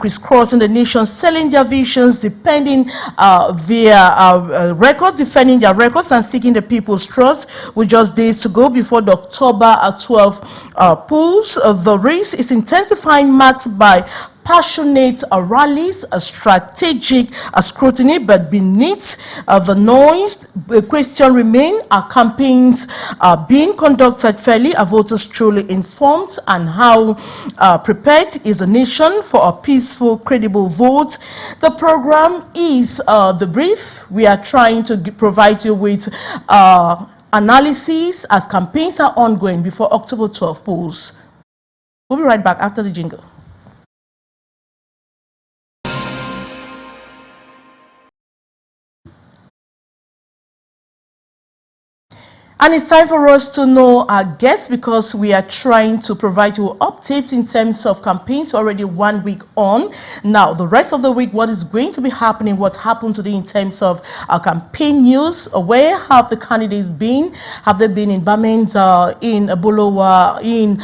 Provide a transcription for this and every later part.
crisscrossing the nation, selling their visions, defending their records, and seeking the people's trust. With just days to go before the October 12 polls, the race is intensifying, marked by passionate rallies, a strategic scrutiny, but beneath the noise, the question remains: are campaigns being conducted fairly? Are voters truly informed? And how prepared is the nation for a peaceful, credible vote? The program is The Brief. We are trying to provide you with analysis as campaigns are ongoing before October 12 polls. We'll be right back after the jingle. And it's time for us to know our guests, because we are trying to provide you updates in terms of campaigns already 1 week on. Now, the rest of the week, what is going to be happening, what happened today in terms of our campaign news, where have the candidates been? Have they been in Bamenda, in Bolowa, in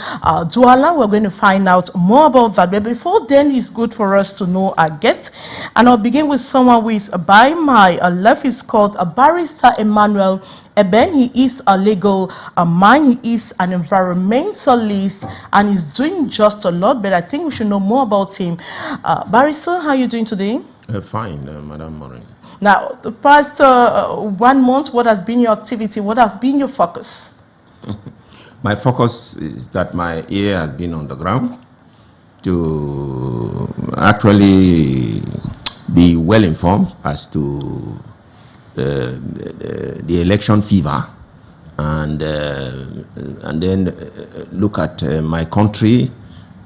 Douala? We're going to find out more about that. But before then, it's good for us to know our guests. And I'll begin with someone who is by my left. Is called Barrister Emmanuel Eben. He is a legal man, he is an environmentalist, and he's doing just a lot, but I think we should know more about him. Barrister, how are you doing today? Fine, Madam Maureen. Now, the past 1 month, what has been your activity? What has been your focus? My focus is that my ear has been on the ground to actually be well informed as to the election fever, and then look at my country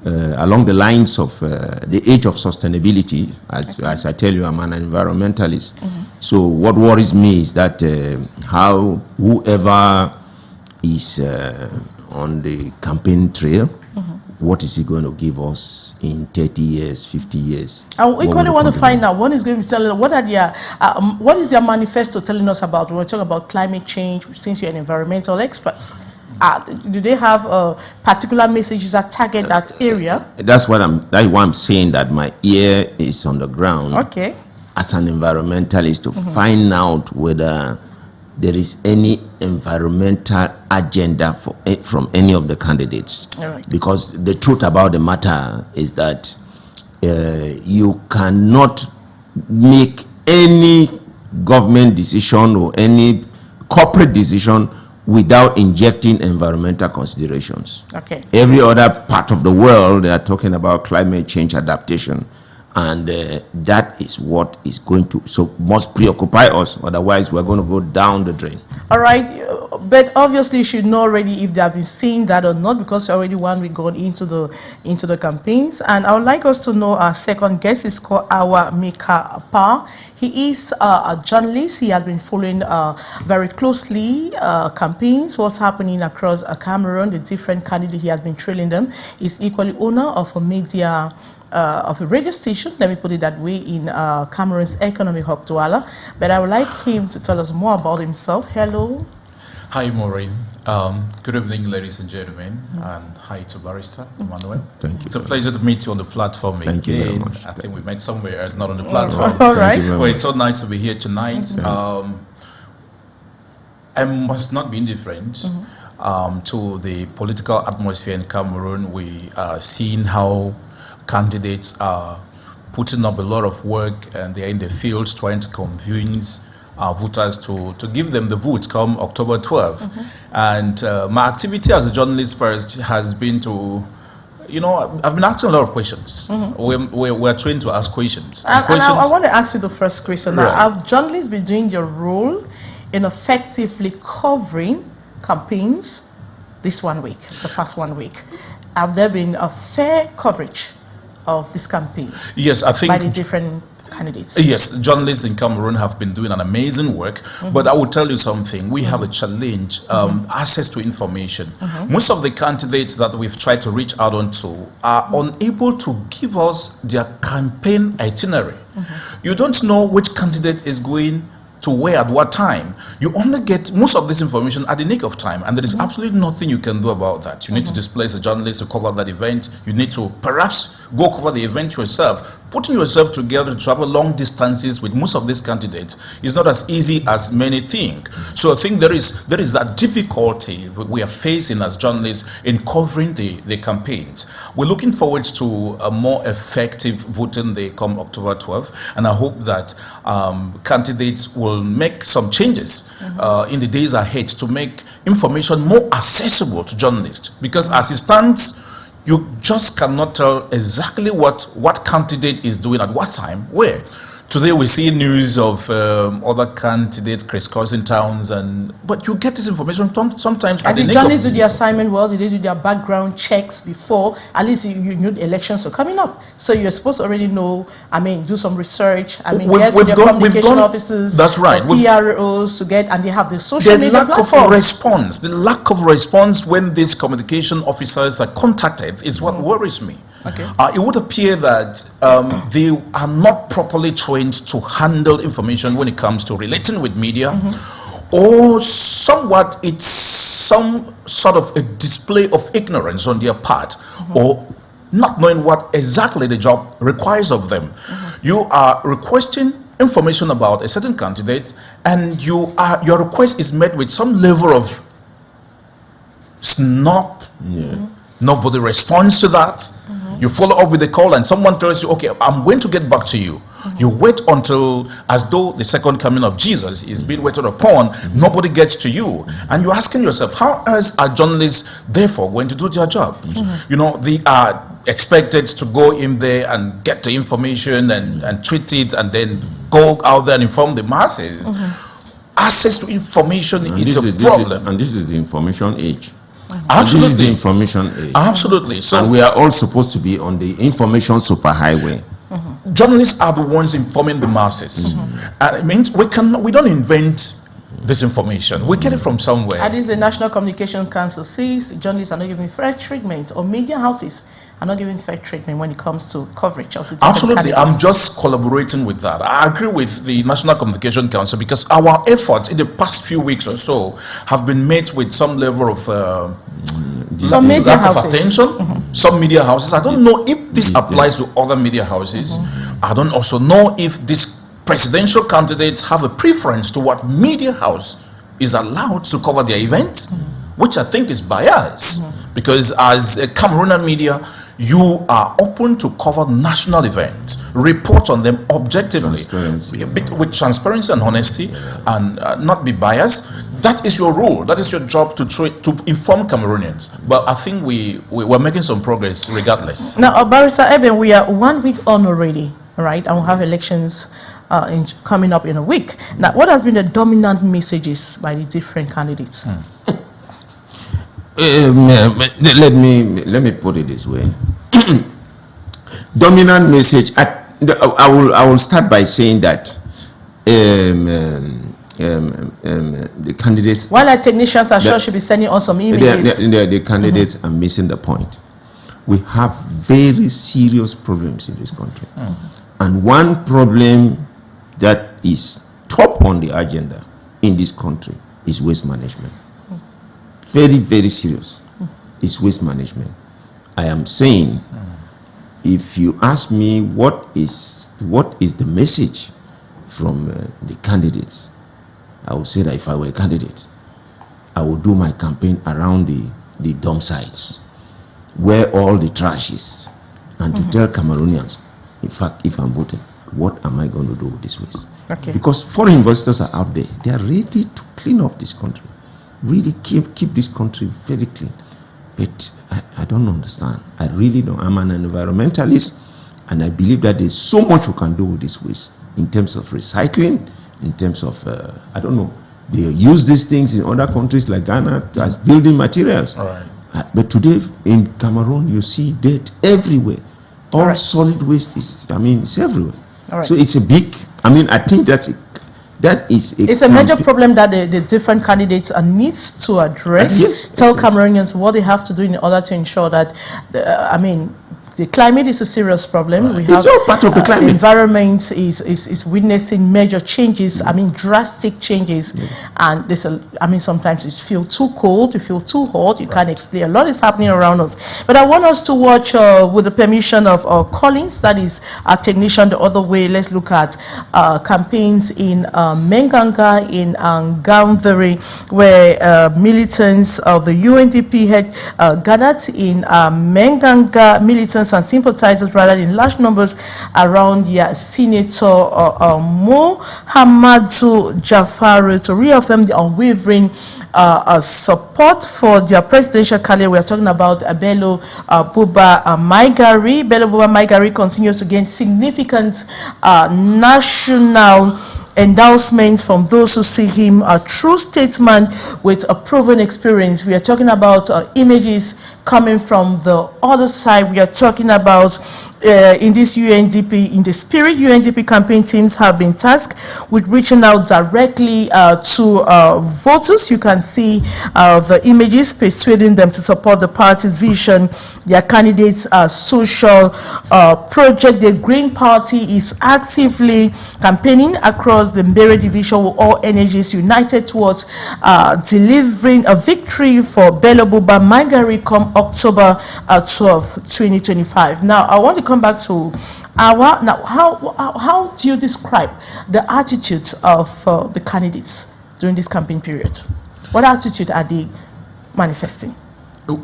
along the lines of the age of sustainability. As I tell you, I'm an environmentalist. So what worries me is that how whoever is on the campaign trail, what is he going to give us in 30 years, 50 years? And we equally want to find out what is going to be telling. What is their manifesto telling us about when we talk about climate change? Since you're an environmental expert, do they have particular messages that target that area? That's why I'm saying that my ear is on the ground. Okay. As an environmentalist, to find out whether there is any environmental agenda from any of the candidates. Right. Because the truth about the matter is that you cannot make any government decision or any corporate decision without injecting environmental considerations. Okay. Every other part of the world, they are talking about climate change adaptation. And that is what is going to, so must preoccupy us, otherwise we're going to go down the drain. All right, but obviously you should know already if they have been seeing that or not, because already 1 week gone into the campaigns. And I would like us to know our second guest is called Awa Mika Pa. He is a journalist. He has been following very closely campaigns, what's happening across Cameroon, the different candidates. He has been trailing them. He's equally owner of a media of a radio station, let me put it that way, in Cameroon's economic hub, Douala. But I would like him to tell us more about himself. Hello. Hi, Maureen. Good evening, ladies and gentlemen, and hi to Barrister Emmanuel. Thank you. It's a pleasure to meet you on the platform again. Thank you very much. I think we met somewhere else, not on the platform. All right. Well, it's so nice to be here tonight. I must not be indifferent to the political atmosphere in Cameroon. We are seeing how candidates are putting up a lot of work, and they're in the fields trying to convince voters to give them the vote come October 12th. And my activity as a journalist first has been to, I've been asking a lot of questions. We're trained to ask questions. And I want to ask you the first question. Now, have journalists been doing their role in effectively covering campaigns this 1 week, the past 1 week? Have there been a fair coverage of this campaign? Yes, I think by the different candidates. Yes, journalists in Cameroon have been doing an amazing work. But I will tell you something. We have a challenge: access to information. Most of the candidates that we've tried to reach out onto are unable to give us their campaign itinerary. You don't know which candidate is going to where at what time. You only get most of this information at the nick of time, and there is absolutely nothing you can do about that. You need to displace a journalist to cover that event. You need to perhaps go cover the event yourself. putting yourself together to travel long distances with most of these candidates is not as easy as many think. So I think there is that difficulty we are facing as journalists in covering the campaigns. We're looking forward to a more effective voting day come October 12th, and I hope that candidates will make some changes in the days ahead to make information more accessible to journalists, because as it stands, you just cannot tell exactly what candidate is doing at what time, where. Today we see news of other candidates crisscrossing towns, but you get this information sometimes at the nick of. And the journalists do the assignment well? Did they do their background checks before? At least you knew the elections were coming up, so you're supposed to already know. I mean, do some research. I mean, get to their communication offices. That's right. PROs to get, and they have the social media platforms. The lack of response when these communication officers are contacted is what worries me. Okay. It would appear that they are not properly trained to handle information when it comes to relating with media, or somewhat it's some sort of a display of ignorance on their part, or not knowing what exactly the job requires of them. You are requesting information about a certain candidate, and your request is met with some level of snub. Nobody responds to that. You follow up with a call and someone tells you, okay, I'm going to get back to you. You wait until, as though the second coming of Jesus is being waited upon, nobody gets to you. And you're asking yourself, how else are journalists therefore going to do their jobs? You know, they are expected to go in there and get the information and treat it and then go out there and inform the masses. Access to information is a problem. And this is the information age. Absolutely. This is the information age. Absolutely. So, and we are all supposed to be on the information superhighway. Journalists are the ones informing the masses. And it means we don't invent this information. We get it from somewhere. And this the National Communication Council says journalists are not given fair treatment, or media houses are not given fair treatment when it comes to coverage of the different Absolutely. candidates. I'm just collaborating with that. I agree with the National Communication Council, because our efforts in the past few weeks or so have been met with some level of some media houses. Attention. Some media houses. I don't know if this applies to other media houses. I don't also know if these presidential candidates have a preference to what media house is allowed to cover their events, which I think is biased. Because as a Cameroonian media, you are open to cover national events, report on them objectively, with transparency and honesty, and not be biased. That is your role. That is your job to inform Cameroonians. But I think we're making some progress regardless. Now, Barrister Eben, we are 1 week on already, right? And we'll have elections coming up in a week. Now, what has been the dominant messages by the different candidates? Let me put it this way. Dominant message. I will start by saying that the candidates. While our technicians are sure should be sending us some emails. The candidates are missing the point. We have very serious problems in this country, and one problem that is top on the agenda in this country is waste management. Very, very serious. It's waste management. I am saying, if you ask me what is the message from the candidates, I would say that if I were a candidate, I would do my campaign around the dump sites where all the trash is, and to tell Cameroonians, in fact, if I'm voted, what am I going to do with this waste? Okay. Because foreign investors are out there. They are ready to clean up this country. Really keep this country very clean. But I don't understand. I really don't. I'm an environmentalist, and I believe that there's so much we can do with this waste in terms of recycling, in terms of, I don't know, they use these things in other countries like Ghana as building materials. All right. But today in Cameroon, you see dirt everywhere. All solid waste is, it's everywhere. So it's a big, I think it's a major problem that the different candidates needs to address. Tell Cameroonians what they have to do in order to ensure that, the The climate is a serious problem. Right. We It's have all part of the climate. environment is witnessing major changes. I mean, drastic changes. And there's sometimes it feels too cold, you feel too hot, you can't explain. A lot is happening around us. But I want us to watch, with the permission of Collins, that is our technician the other way. Let's look at campaigns in Menganga, in Gandhari, where militants of the UNDP had gathered in Menganga. Militants and sympathizers gathered in large numbers around Senator Muhammadu Jafaru to reaffirm the unwavering support for their presidential candidate. We are talking about Bello Buba Maigari. Bello Buba Maigari continues to gain significant national endorsements from those who see him a true statesman with a proven experience. We are talking about images coming from the other side. We are talking about in this UNDP, in the spirit, UNDP campaign teams have been tasked with reaching out directly to voters. You can see the images persuading them to support the party's vision, their candidates' social project. The Green Party is actively campaigning across the Mbere division with all energies united towards delivering a victory for Bello Buba Maigari come October 12, 2025. Now, I want to come back to how do you describe the attitudes of the candidates during this campaign period? What attitude are they manifesting?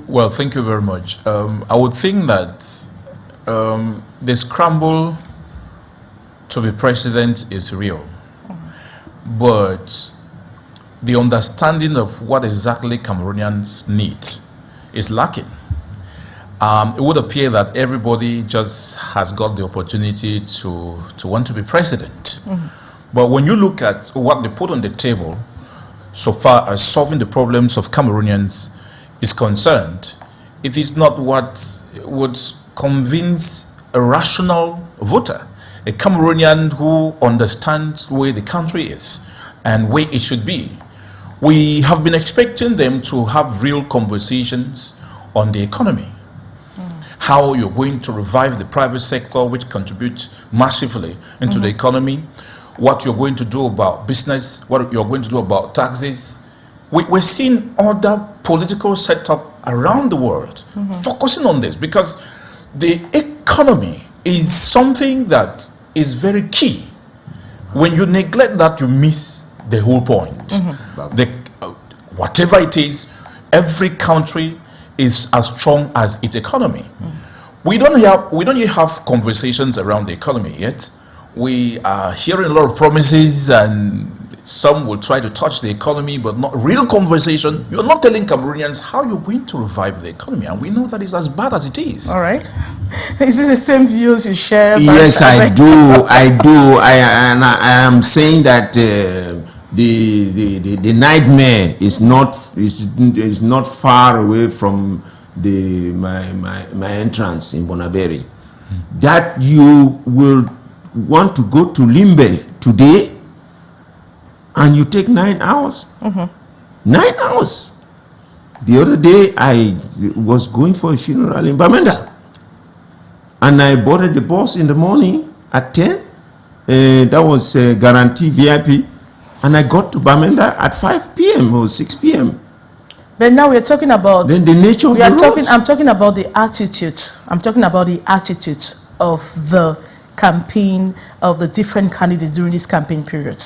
Well, thank you very much. I would think that the scramble to be president is real, but the understanding of what exactly Cameroonians need is lacking. It would appear that everybody just has got the opportunity to want to be president. But when you look at what they put on the table so far as solving the problems of Cameroonians is concerned, it is not what would convince a rational voter, a Cameroonian who understands where the country is and where it should be. We have been expecting them to have real conversations on the economy. How you're going to revive the private sector, which contributes massively into the economy, what you're going to do about business, what you're going to do about taxes. We're seeing other political setup around the world focusing on this, because the economy is something that is very key. When you neglect that, you miss the whole point. Whatever it is, every country is as strong as its economy. We don't yet have conversations around the economy yet. We are hearing a lot of promises, and some will try to touch the economy, but not real conversation. You're not telling Cameroonians how you're going to revive the economy, and we know that it's as bad as it is. All right. Is this the same views you share? Yes, I do. I am saying that the nightmare is not far away from my entrance in Bonaberi. That you will want to go to Limbe today and you take 9 hours. 9 hours. The other day I was going for a funeral in Bamenda, and I boarded the bus in the morning at 10. That was guarantee VIP, and I got to Bamenda at 5 p.m. or 6 p.m. But now we are talking about then the nature of the roads. I'm talking about the attitudes. I'm talking about the attitudes of the campaign of the different candidates during this campaign period.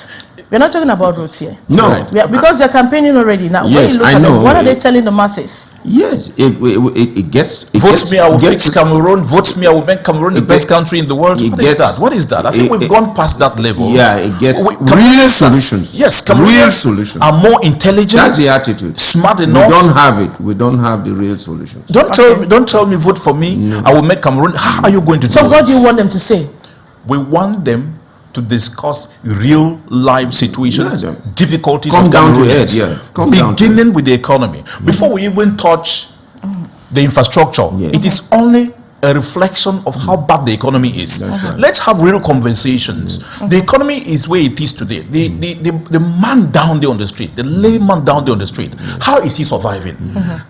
We're not talking about roads here. No. Because they're campaigning already now. Yes, when you look I at know. them, what are they telling the masses? Yes, it gets. Vote me, I will fix Cameroon. Vote me, I will make Cameroon the best country in the world. What is that? What is that? I think we've gone past that level. Yeah, it gets real solutions. Yes, real solutions are more intelligent. That's the attitude. Smart enough. We don't have it. We don't have the real solutions. Don't tell me vote for me. No. I will make Cameroon. How are you going to do it? So what do you want them to say? We want them to discuss real life situations, difficulties Come of down to Cameroonians, beginning with the economy. Before we even touch the infrastructure, it is only a reflection of how bad the economy is. Let's have real conversations. The economy is where it is today. The man down there on the street, the layman down there on the street, how is he surviving?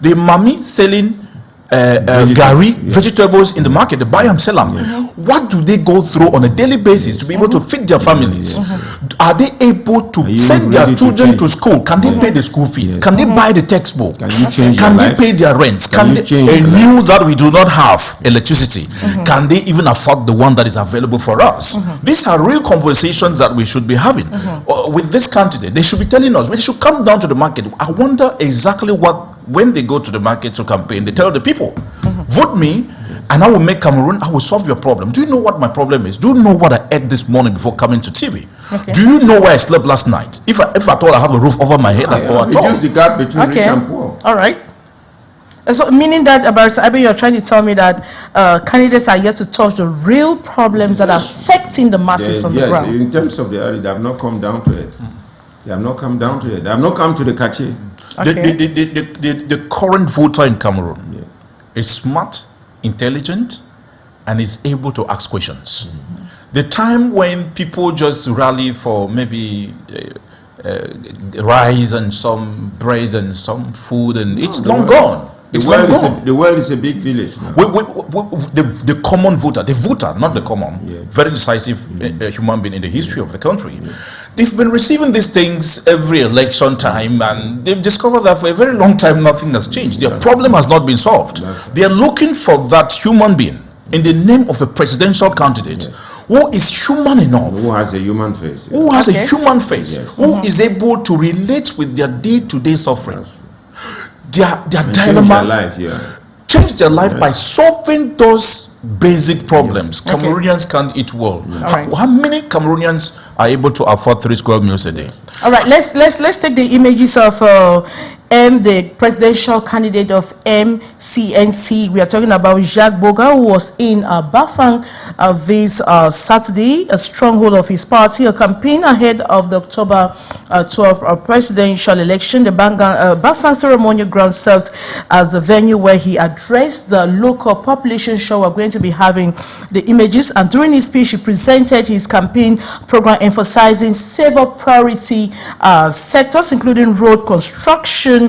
The mommy selling gari, vegetables in the market. They buy and sell them. What do they go through on a daily basis to be able to feed their families? Are they able to send their children to school? Can they pay the school fees? Can they buy the textbooks? Can they pay their rent? Can they knew that we do not have electricity? Can they even afford the one that is available for us? These are real conversations that we should be having with this candidate. They should be telling us. We should come down to the market. I wonder exactly what, when they go to the market to campaign, they tell the people, vote me and I will make Cameroon, I will solve your problem. Do you know what my problem is? Do you know what I ate this morning before coming to TV? Do you know where I slept last night? If at all I have a roof over my head or at all. Reduce the gap between rich and poor. All right. So meaning that, I mean, you're trying to tell me that candidates are yet to touch the real problems that are affecting the masses on the ground. Yes, in terms of the area, they have not come down to it. They have not come down to it. They have not come to the catchy. The current voter in Cameroon is smart, intelligent, and is able to ask questions. The time when people just rally for maybe rice and some bread and some food, and it's long gone. The world is a big village. The common voter, the voter, not the common, very decisive human being in the history of the country. They've been receiving these things every election time, and they've discovered that for a very long time nothing has changed. Their problem has not been solved. They are looking for that human being in the name of a presidential candidate who is human enough, who has a human face, who has a human face, who is able to relate with their day-to-day suffering. Their dilemma, change their life by solving those basic problems. Cameroonians can't eat well. How many Cameroonians are able to afford 3 square meals a day? All right, let's take the images of the presidential candidate of MCNC. We are talking about Jacques Boga, who was in Bafang this Saturday, a stronghold of his party, a campaign ahead of the October 12th presidential election. The Bafang ceremonial ground served as the venue where he addressed the local population. Show we're going to be having the images, and during his speech he presented his campaign program emphasizing several priority sectors, including road construction,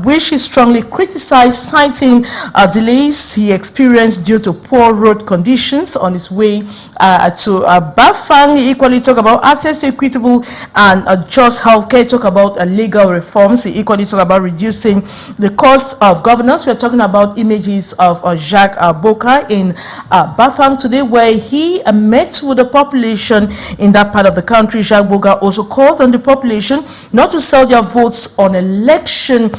which he strongly criticized, citing delays he experienced due to poor road conditions on his way to Bafang. He equally talked about access to equitable and just healthcare, talk about legal reforms. He equally talked about reducing the cost of governance. We are talking about images of Jacques Boga in Bafang today, where he met with the population in that part of the country. Jacques Boga also called on the population not to sell their votes on election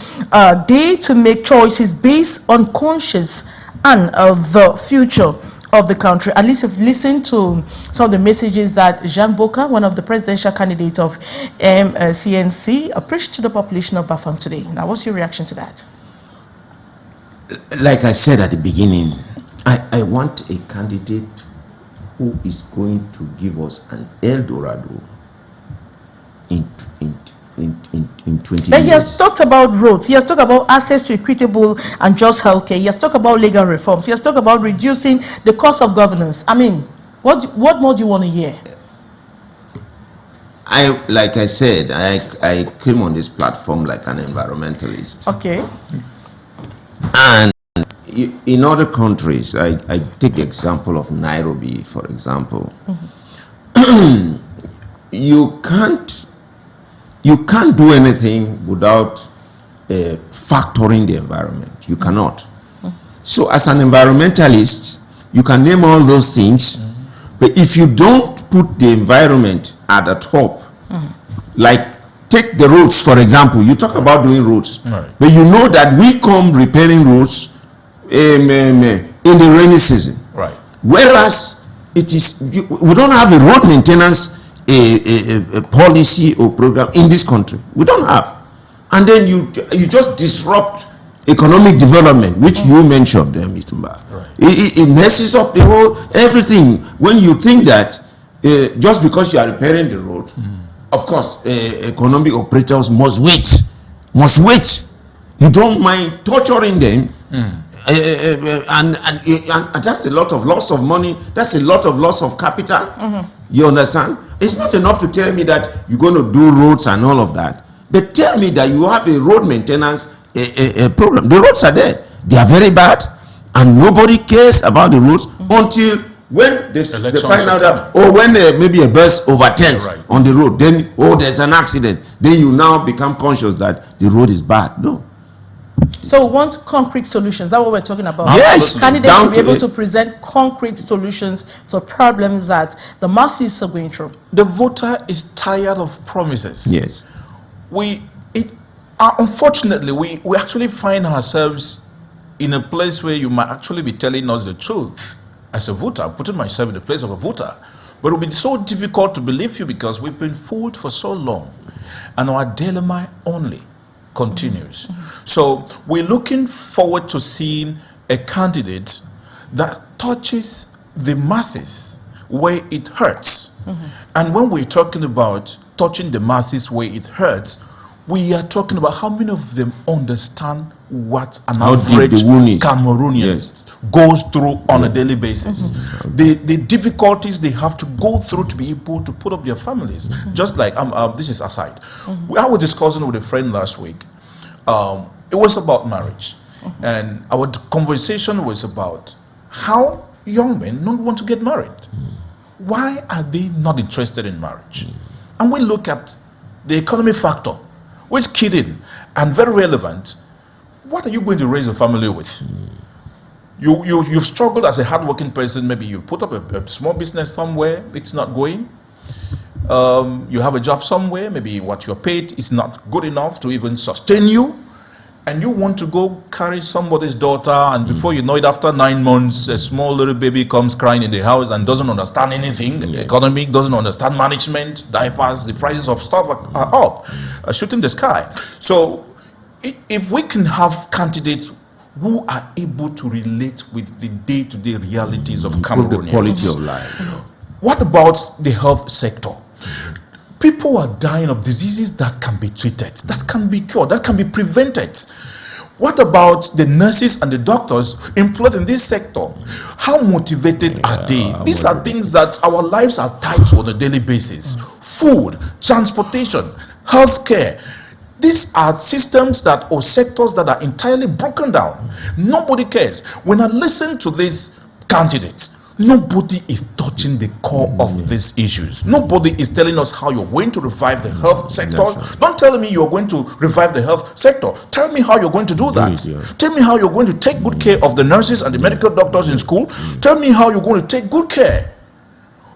day, to make choices based on conscience and the future of the country. At least if you listen to some of the messages that Jean Boka, one of the presidential candidates of CNC, preached to the population of Bafang today. Now, what's your reaction to that? Like I said at the beginning, I want a candidate who is going to give us an El Dorado in 20 But years. he has talked about roads. He has talked about access to equitable and just healthcare. He has talked about legal reforms. He has talked about reducing the cost of governance. I mean, what more do you want to hear? Like I said, I came on this platform like an environmentalist. Okay. And in other countries, I take the example of Nairobi, for example. You can't do anything without factoring the environment. You cannot. So as an environmentalist, you can name all those things, but if you don't put the environment at the top, like take the roads, for example, you talk about doing roads, but you know that we come repairing roads in the rainy season. Right. Whereas we don't have a road maintenance a policy or program in this country. We don't have. And then you just disrupt economic development, which you mentioned there, Mr. Mba. It messes up the whole everything when you think that just because you are repairing the road, of course, economic operators must wait. You don't mind torturing them, and that's a lot of loss of money. That's a lot of loss of capital. You understand? It's not enough to tell me that you're going to do roads and all of that, but tell me that you have a road maintenance program. The roads are there. They are very bad, and nobody cares about the roads until when they find out that, when maybe a bus overturns on the road, then, there's an accident. Then you now become conscious that the road is bad. No. So we want concrete solutions. That's what we're talking about. Yes. Candidates should be able to present concrete solutions for problems that the masses are going through. The voter is tired of promises. Yes. Unfortunately, we actually find ourselves in a place where you might actually be telling us the truth. As a voter, I'm putting myself in the place of a voter. But it will be so difficult to believe you because we've been fooled for so long. And our dilemma only continues. So we're looking forward to seeing a candidate that touches the masses where it hurts. And when we're talking about touching the masses where it hurts, we are talking about how many of them understand what an average Cameroonian goes through on a daily basis. The difficulties they have to go through to be able to put up their families. Just like, this is aside. I was discussing with a friend last week. It was about marriage. And our conversation was about how young men don't want to get married. Why are they not interested in marriage? And we look at the economy factor, which is kidding and very relevant. What are you going to raise a family with? You've struggled as a hardworking person. Maybe you put up a small business somewhere, it's not going. You have a job somewhere, maybe what you're paid is not good enough to even sustain you. And you want to go carry somebody's daughter, and before you know it, after 9 months, a small little baby comes crying in the house and doesn't understand anything. The economy doesn't understand management, diapers, the prices of stuff are up, shooting the sky. So if we can have candidates who are able to relate with the day-to-day realities of Cameroonians, the quality of life. What about the health sector? People are dying of diseases that can be treated, that can be cured, that can be prevented. What about the nurses and the doctors employed in this sector? How motivated are they? These are things that our lives are tied to on a daily basis. Food, transportation, healthcare. These are systems or sectors that are entirely broken down. Nobody cares. When I listen to these candidates, nobody is touching the core of these issues. Nobody is telling us how you're going to revive the health sector. Don't tell me you're going to revive the health sector. Tell me how you're going to do that. Tell me how you're going to take good care of the nurses and the medical doctors in school. Tell me how you're going to take good care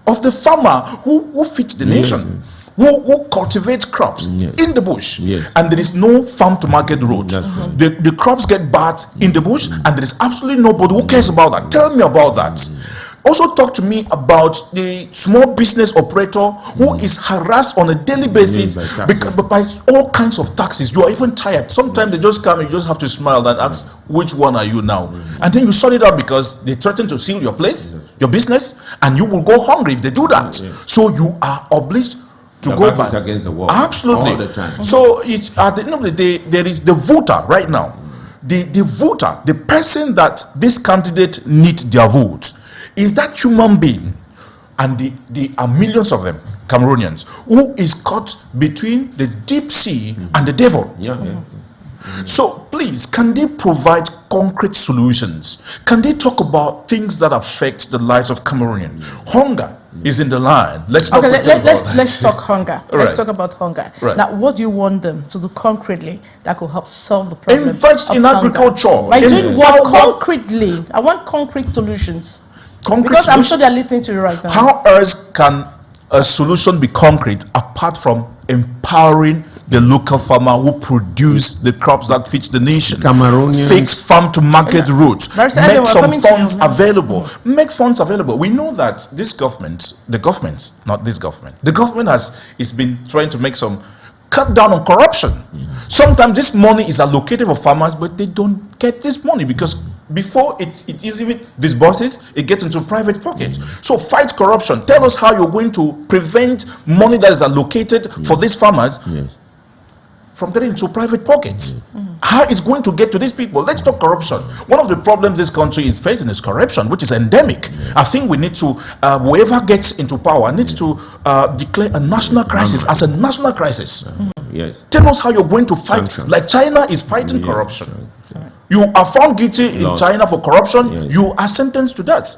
of the farmer who feeds the nation. Who cultivates crops in the bush, and there is no farm to market road. The crops get bad in the bush, and there is absolutely nobody who cares about that. Tell me about that. Also talk to me about the small business operator who is harassed on a daily basis by all kinds of taxes. You are even tired. Sometimes they just come and you just have to smile and ask, which one are you now? And then you sort it out because they threaten to seal your place, your business, and you will go hungry if they do that. So you are obliged to go back against the wall. Absolutely. All the time. So at the end of the day, there is the voter right now. The voter, the person that this candidate needs their vote, is that human being, and there are millions of them, Cameroonians, who is caught between the deep sea and the devil. So please, can they provide concrete solutions? Can they talk about things that affect the lives of Cameroonians? Hunger is in the line. Let's talk hunger. Let's talk about hunger. Now, what do you want them to do concretely that could help solve the problem? Invest in agriculture. By doing what concretely? I want concrete solutions. Because I'm sure they're listening to you right now. How else can a solution be concrete apart from empowering the local farmer who produce the crops that feed the nation? Cameroonians. Fix farm to market routes. Make some funds available. Make funds available. We know that this government, the government has been trying to make some cut down on corruption. Sometimes this money is allocated for farmers, but they don't get this money because before it is even disburses, it gets into private pockets. So fight corruption. Tell us how you're going to prevent money that is allocated for these farmers from getting into private pockets. How it's going to get to these people. Let's talk corruption. One of the problems this country is facing is corruption, which is endemic. I think we need to, whoever gets into power needs to declare a national crisis as a national crisis. Tell us how you're going to fight, like China is fighting corruption. You are found guilty in China for corruption, Yes. you are sentenced to death.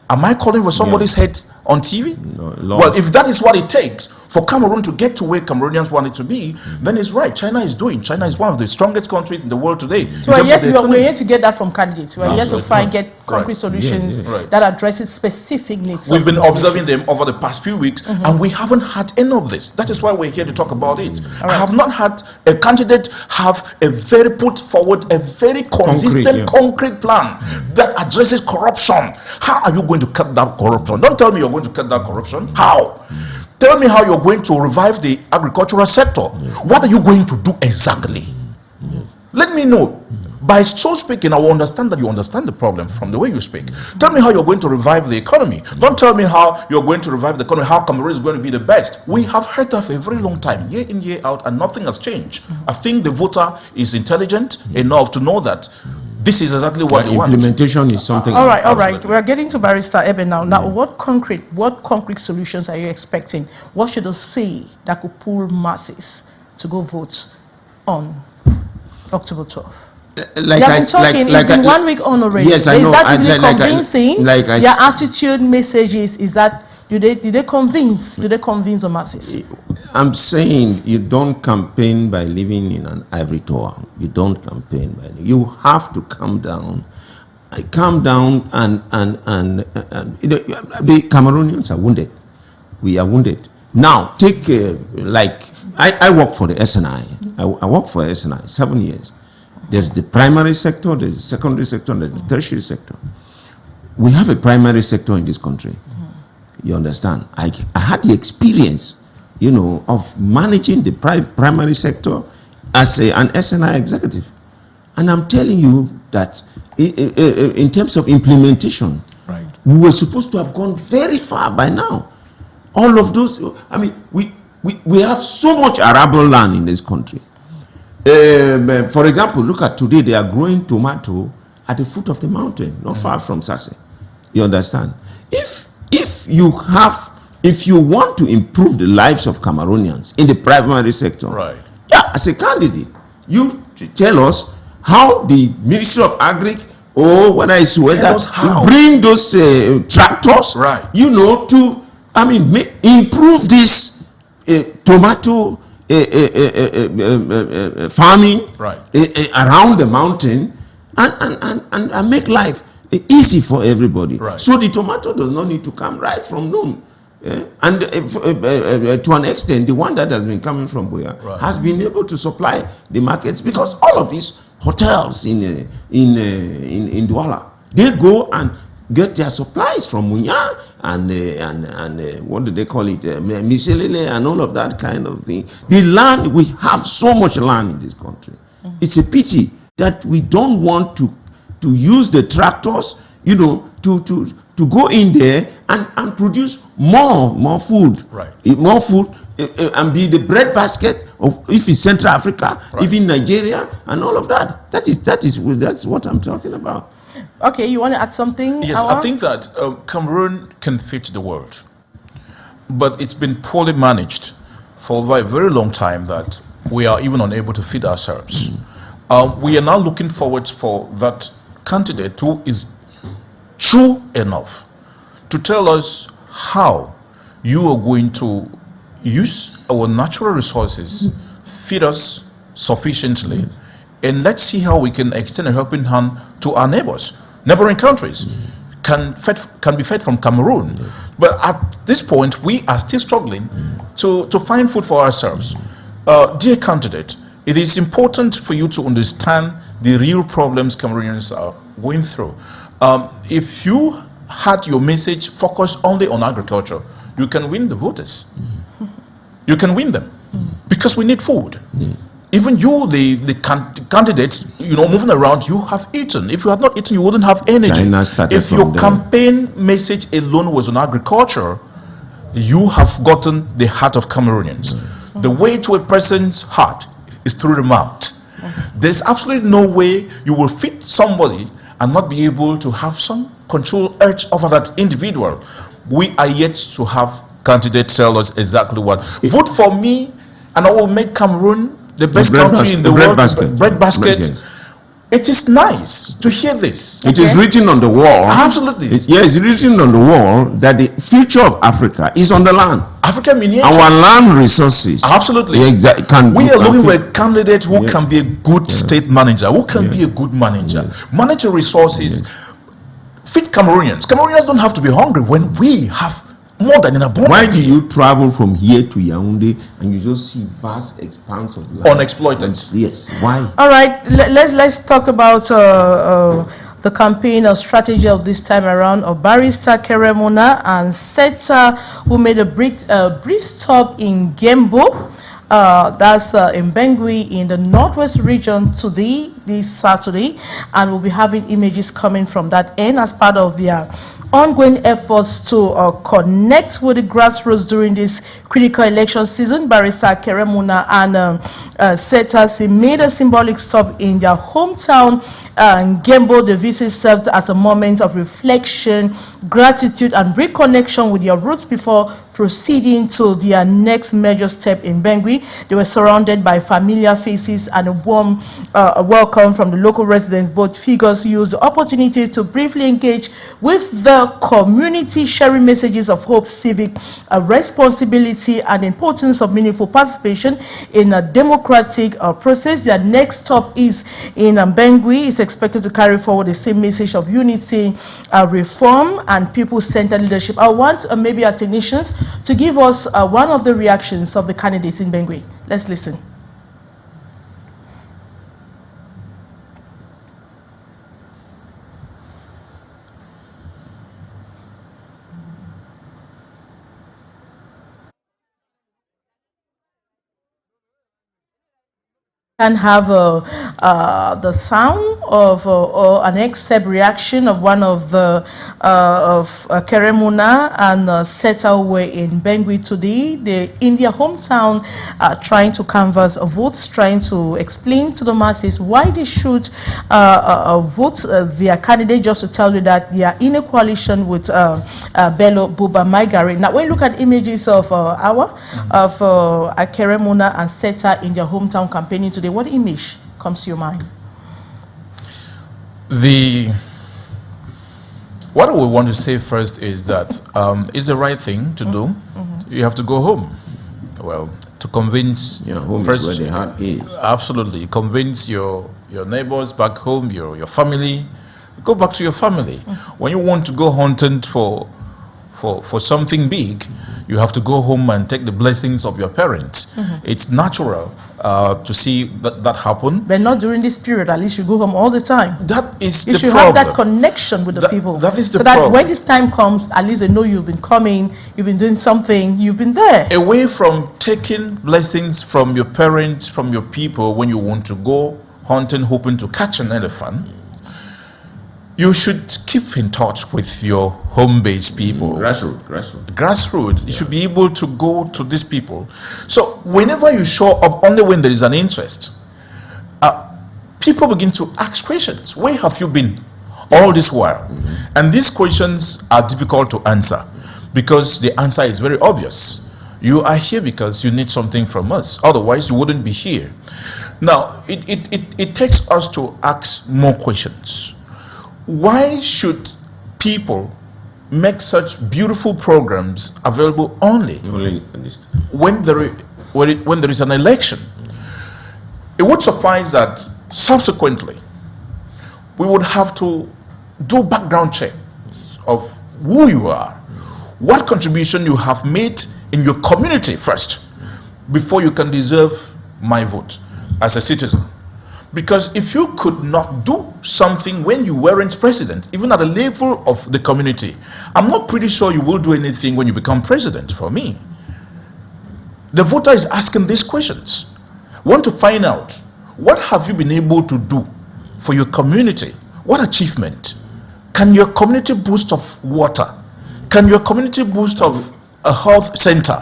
Am I calling for somebody's head on TV? No, well, if that is what it takes for Cameroon to get to where Cameroonians want it to be, then it's right. China is one of the strongest countries in the world today. So we're here to get that from candidates. We're here to get concrete solutions that addresses specific needs. We've been observing them over the past few weeks, and we haven't had any of this. That is why we're here to talk about it. I have not had a candidate have a very put forward, a very consistent, concrete plan that addresses corruption. How are you going to cut that corruption? Don't tell me you're going to cut that corruption. How? Tell me how you're going to revive the agricultural sector. What are you going to do exactly? Let me know. By so speaking, I will understand that you understand the problem from the way you speak. Tell me how you're going to revive the economy. Don't tell me how you're going to revive the economy, how Cameroon is going to be the best. We have heard that for a very long time, year in, year out, and nothing has changed. I think the voter is intelligent enough to know that this is exactly what they want. Implementation is something. All right. We're getting to Barrister Eben now. Now, what concrete solutions are you expecting? What should they say that could pull masses to go vote on October 12th? It's been 1 week on already. Yes, I know. Is that really convincing? Their attitude, messages, is that did they convince the masses? I'm saying you don't campaign by living in an ivory tower. You don't campaign by. You have to calm down. And the Cameroonians are wounded. We are wounded. Now take I work for the SNI. I work for SNI 7 years. There's the primary sector, there's the secondary sector, and there's the tertiary sector. We have a primary sector in this country. You understand? I had the experience, of managing the primary sector as an SNI executive. And I'm telling you that in terms of implementation, we were supposed to have gone very far by now. All of those, we have so much arable land in this country. For example, look at today, they are growing tomato at the foot of the mountain, not far from Sase. You understand? If you want to improve the lives of Cameroonians in the primary sector, as a candidate, you tell us how the Ministry of Agri or whether it's bring those tractors, to improve this tomato farming around the mountain and make life easy for everybody. So the tomato does not need to come right from noon. And to an extent, the one that has been coming from Boya has been able to supply the markets, because all of these hotels in Douala, they go and get their supplies from Munya and what do they call it, Miselele and all of that kind of thing. The land, we have so much land in this country. It's a pity that we don't want to use the tractors, to go in there and produce more food, more food, and be the bread basket of, if it's Central Africa, even Nigeria, and all of that. That's what I'm talking about. Okay, you want to add something? Yes, I think that Cameroon can fit the world, but it's been poorly managed for a very long time that we are even unable to feed ourselves. We are now looking forward for that candidate who is true enough to tell us how you are going to use our natural resources, feed us sufficiently, and let's see how we can extend a helping hand to our neighboring countries. Can be fed from Cameroon. But at this point, we are still struggling to find food for ourselves. Dear candidate, it is important for you to understand the real problems Cameroonians are going through. If you had your message focused only on agriculture, you can win the voters. You can win them because we need food. Even you, the candidates, moving around, you have eaten. If you had not eaten, you wouldn't have energy. If your campaign message alone was on agriculture, you have gotten the heart of Cameroonians. The way to a person's heart is through the mouth. There's absolutely no way you will feed somebody and not be able to have some control urge over that individual. We are yet to have candidates tell us exactly what. Vote for me and I will make Cameroon the best country in the world. Bread basket. It is nice to hear this. It is written on the wall. Absolutely. Yes, it's written on the wall that the future of Africa is on the land. African miniature. Our land resources. Absolutely. We are looking for a candidate who can be a good state manager, who can be a good manager. Manage your resources. Feed Cameroonians. Cameroonians don't have to be hungry when we have more than in abundance. Why do you travel from here to Yaoundé and you just see vast expanse of land unexploited? Yes. Why? All right. Let's talk about the campaign or strategy of this time around of Barrister Keremuna and Seta, who made a brief stop in Gembo. That's in Bangui in the northwest region today, this Saturday, and we'll be having images coming from that end as part of their ongoing efforts to connect with the grassroots during this critical election season. Barrister Keremuna and Seta made a symbolic stop in their hometown Gembo. The visit served as a moment of reflection, gratitude, and reconnection with their roots before proceeding to their next major step in Bangui. They were surrounded by familiar faces and a warm welcome from the local residents. Both figures used the opportunity to briefly engage with the community, sharing messages of hope, civic responsibility, and importance of meaningful participation in a democratic process. Their next stop is in Bangui. It's expected to carry forward the same message of unity, reform, and people-centered leadership. I want maybe our technicians to give us one of the reactions of the candidates in Bangui. Let's listen. Can have the sound of an excerpt reaction of one of the Keremuna and Seta were in Bangui today. They're in their hometown trying to canvass votes, trying to explain to the masses why they should vote their candidate. Just to tell you that they are in a coalition with Bello Buba Maigari. Now, when you look at images of Keremuna and Seta in their hometown campaigning today, what image comes to your mind? What we want to say first is that it's the right thing to do. You have to go home. Well, to convince home first, is where the heart is. Absolutely, convince your neighbors back home, your family. Go back to your family. When you want to go hunting for something big, you have to go home and take the blessings of your parents. It's natural to see that happen. But not during this period. At least you go home all the time. That is you the should problem. have that connection with the people. That is the so problem. that when this time comes, at least they know you've been coming, you've been doing something, you've been there. Away from taking blessings from your parents, from your people, when you want to go hunting, hoping to catch an elephant, you should keep in touch with your home-based people. Grassroots. You should be able to go to these people. So whenever you show up, only when there is an interest, people begin to ask questions. Where have you been all this while? And these questions are difficult to answer because the answer is very obvious. You are here because you need something from us. Otherwise, you wouldn't be here. Now, it takes us to ask more questions. Why should people make such beautiful programs available only when there is an election? It would suffice that subsequently we would have to do background check of who you are, what contribution you have made in your community first, before you can deserve my vote as a citizen. Because if you could not do something when you weren't president, even at the level of the community, I'm not pretty sure you will do anything when you become president for me. The voter is asking these questions. Want to find out, what have you been able to do for your community? What achievement? Can your community boast of water? Can your community boast of a health center?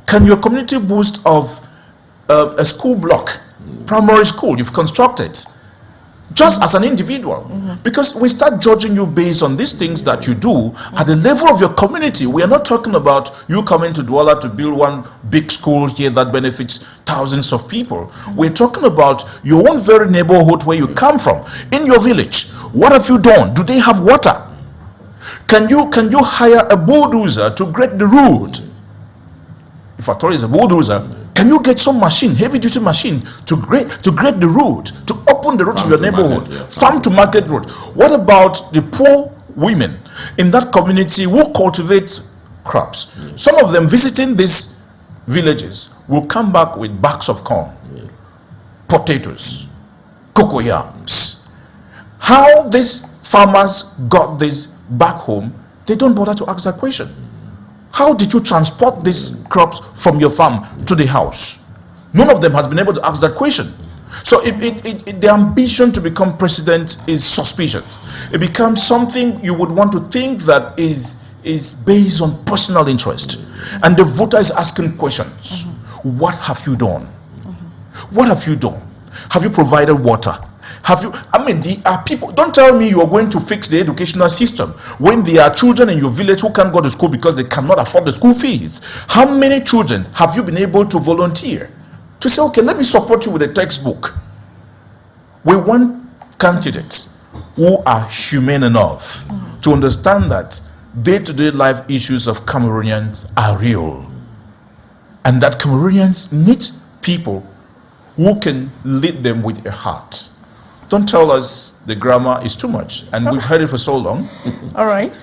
Can your community boast of a school block? Primary school you've constructed? just as an individual. Because we start judging you based on these things that you do at the level of your community. We are not talking about you coming to Douala to build one big school here that benefits thousands of people. We're talking about your own very neighborhood where you come from, in your village. What have you done? Do they have water? Can you hire a bulldozer to grade the road? If at all is a bulldozer, can you get some machine, heavy duty machine, to grade the road, to open the road to your neighborhood, farm to market road? What about the poor women in that community who cultivate crops? Some of them visiting these villages will come back with bags of corn, potatoes, cocoyams. How these farmers got this back home, they don't bother to ask that question. How did you transport these crops from your farm to the house? None of them has been able to ask that question. So the ambition to become president is suspicious. It becomes something you would want to think that is based on personal interest. And the voter is asking questions. What have you done? What have you done? Have you provided water? Have you, I mean, there are people, don't tell me you are going to fix the educational system when there are children in your village who can't go to school because they cannot afford the school fees. How many children have you been able to volunteer to say, okay, let me support you with a textbook? We want candidates who are humane enough to understand that day-to-day life issues of Cameroonians are real, and that Cameroonians need people who can lead them with a heart. Don't tell us the grammar is too much, and we've heard it for so long. All right.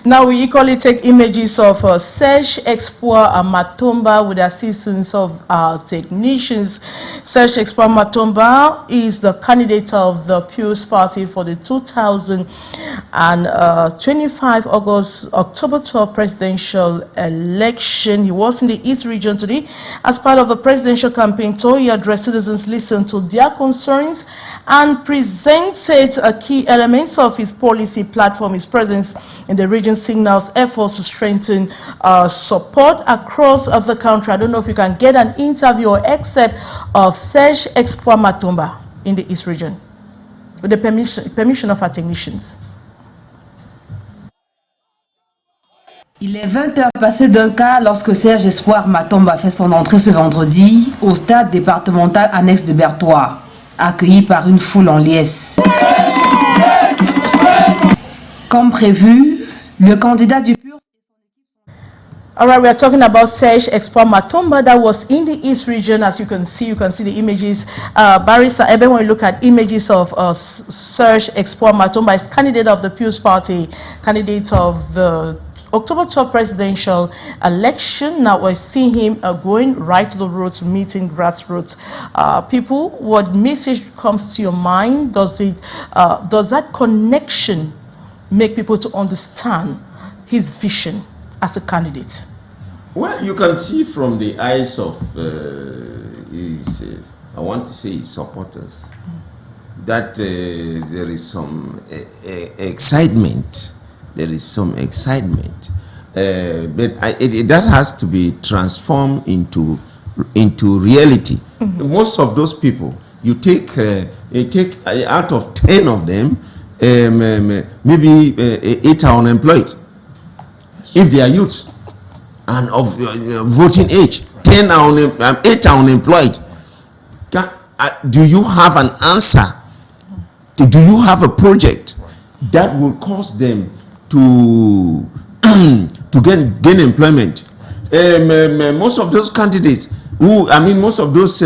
Now we equally take images of Serge Espoir Matomba with the assistance of our technicians. Serge Espoir Matomba is the candidate of the People's Party for the 2025 October 12 presidential election. He was in the East region today as part of the presidential campaign tour. He addressed citizens, listened to their concerns, and presented key elements of his policy platform. His presence in the region signals efforts to strengthen support across the country. I don't know if you can get an interview or excerpt of Serge Espoir Matomba in the East region with the permission of our technicians. Il est 20h passé d'un quart lorsque Serge Espoir Matomba fait son entrée ce vendredi au stade départemental annexe de Berthois, accueilli par une foule en liesse. Comme prévu, le candidat du PUR... All right, we are talking about Serge Espoir Matomba that was in the East region. As you can see the images. Barrister Eben, when you look at images of Serge Espoir Matomba, is candidate of the People's Party, candidate of the October 12 presidential election. Now we're seeing him going right to the roots, meeting grassroots people. What message comes to your mind? Does that connection make people to understand his vision as a candidate? Well, you can see from the eyes of his, I want to say his supporters, that there is some excitement. There is some excitement, but that has to be transformed into reality. Most of those people, you take out of 10 of them, maybe 8 are unemployed. If they are youth and of voting age, 8 are unemployed. Do you have an answer? Do you have a project that will cause them to gain employment? Most of those candidates most of those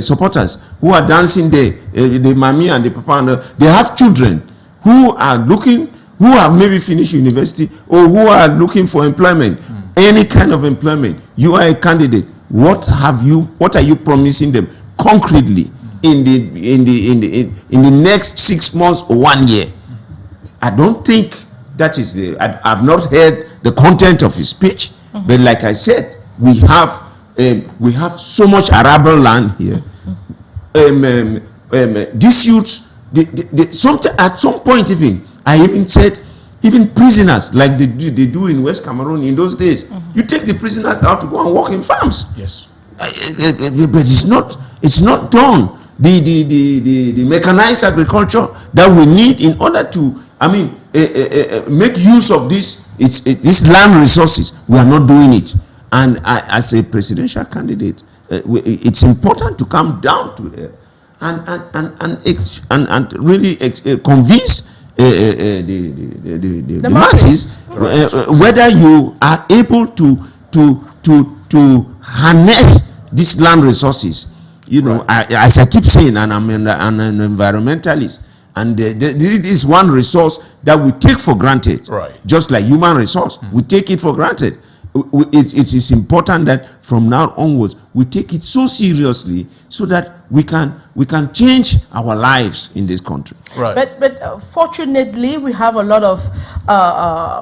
supporters who are dancing there, the mommy and the papa, they have children who are looking, who have maybe finished university or who are looking for employment, any kind of employment. You are a candidate. What are you promising them concretely in the next 6 months or 1 year? I don't think that is I've not heard the content of his speech, but like I said, we have so much arable land here. These youths, at some point I even said, even prisoners, like they do in West Cameroon in those days, you take the prisoners out to go and work in farms. Yes. But it's not done. the mechanized agriculture that we need in order to, make use of these land resources. We are not doing it. And as a presidential candidate, it's important to come down to there and really convince the masses whether you are able to harness these land resources. You know, as I keep saying, and I'm an environmentalist, and this is one resource that we take for granted, just like human resource. We take it for granted. It is important that from now onwards we take it so seriously so that we can change our lives in this country. But fortunately, we have a lot of